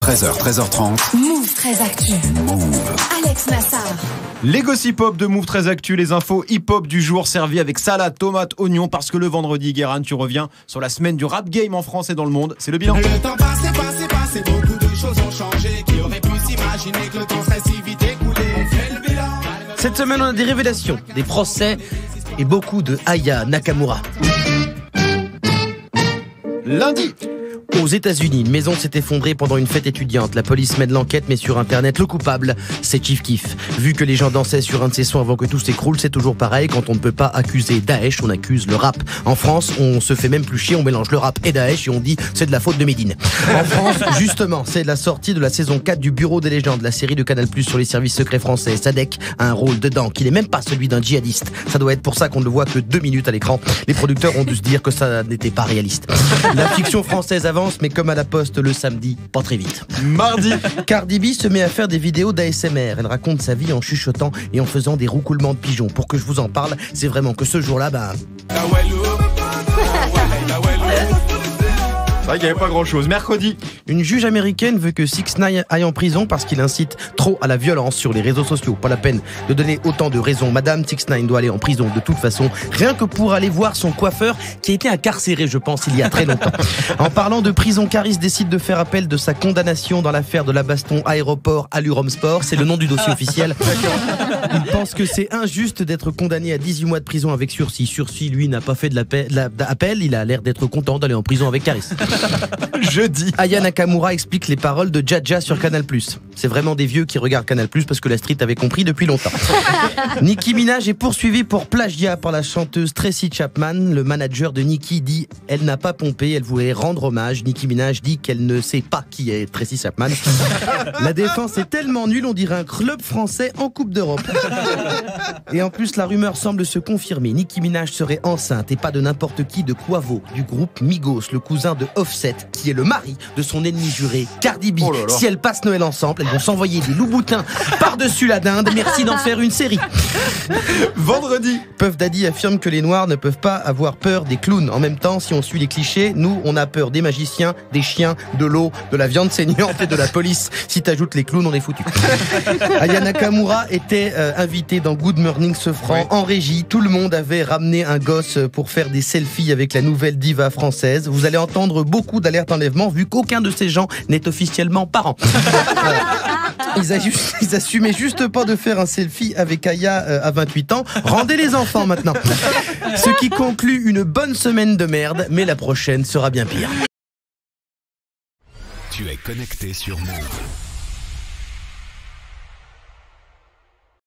13h, 13h30. Move 13 Actu. Move. Alex Nassar. Les gossip hop de Move 13 Actu, les infos hip-hop du jour servis avec salade, tomate, oignon, parce que le vendredi, Guérin, tu reviens sur la semaine du rap game en France et dans le monde. C'est le bilan. Le temps passé, beaucoup de choses ont changé. Qui aurait pu s'imaginer que le temps serait si vite écoulé? On fait le bilan. Cette semaine, on a des révélations, des procès et beaucoup de Aya Nakamura. Lundi. Aux États-Unis, une maison s'est effondrée pendant une fête étudiante. La police mène l'enquête, mais sur Internet, le coupable, c'est Chief Keef. Vu que les gens dansaient sur un de ses sons avant que tout s'écroule, c'est toujours pareil. Quand on ne peut pas accuser Daesh, on accuse le rap. En France, on se fait même plus chier, on mélange le rap et Daesh et on dit c'est de la faute de Médine. En France, justement, c'est la sortie de la saison 4 du Bureau des légendes, la série de Canal+ sur les services secrets français. Sadek a un rôle dedans qui n'est même pas celui d'un djihadiste. Ça doit être pour ça qu'on ne le voit que 2 minutes à l'écran. Les producteurs ont dû se dire que ça n'était pas réaliste. La fiction française avance, mais comme à la Poste le samedi, pas très vite. Mardi. Cardi B se met à faire des vidéos d'ASMR. Elle raconte sa vie en chuchotant et en faisant des roucoulements de pigeons. Pour que je vous en parle, c'est vraiment que ce jour-là, C'est vrai qu'il n'y avait pas grand-chose. Mercredi. Une juge américaine veut que 6ix9ine aille en prison parce qu'il incite trop à la violence sur les réseaux sociaux. Pas la peine de donner autant de raisons. Madame 6ix9ine doit aller en prison de toute façon, rien que pour aller voir son coiffeur qui a été incarcéré, je pense, il y a très longtemps. En parlant de prison, Caris décide de faire appel de sa condamnation dans l'affaire de la baston aéroport Allurom Sport. C'est le nom du dossier officiel. Il pense que c'est injuste d'être condamné à 18 mois de prison avec sursis. Sursis, lui, n'a pas fait de l'appel. Il a l'air d'être content d'aller en prison avec Caris. Jeudi. Aya Nakamura explique les paroles de Jaja sur Canal+. C'est vraiment des vieux qui regardent Canal+, parce que la street avait compris depuis longtemps. Nicki Minaj est poursuivie pour plagiat par la chanteuse Tracy Chapman. Le manager de Nicki dit elle n'a pas pompé, elle voulait rendre hommage. Nicki Minaj dit qu'elle ne sait pas qui est Tracy Chapman. La défense est tellement nulle, on dirait un club français en Coupe d'Europe. Et en plus, la rumeur semble se confirmer. Nicki Minaj serait enceinte et pas de n'importe qui, de Quavo, du groupe Migos, le cousin de Offset, qui est le mari de son ennemi juré, Cardi B. Oh là là. Si elles passent Noël ensemble, elles vont s'envoyer des loups-boutins par-dessus la dinde. Merci d'en faire une série. Vendredi. Puff Daddy affirme que les Noirs ne peuvent pas avoir peur des clowns. En même temps, si on suit les clichés, nous, on a peur des magiciens, des chiens, de l'eau, de la viande saignante et de la police. Si t'ajoutes les clowns, on est foutu. Aya Nakamura était invitée dans Good Morning Sofran, oui, en régie. Tout le monde avait ramené un gosse pour faire des selfies avec la nouvelle diva française. Vous allez entendre beaucoup d'alertes enlèvement vu qu'aucun de ces gens n'est officiellement parent. Ils assumaient juste pas de faire un selfie avec Aya à 28 ans. Rendez les enfants maintenant. Ce qui conclut une bonne semaine de merde, mais la prochaine sera bien pire. Tu es connecté sur Move.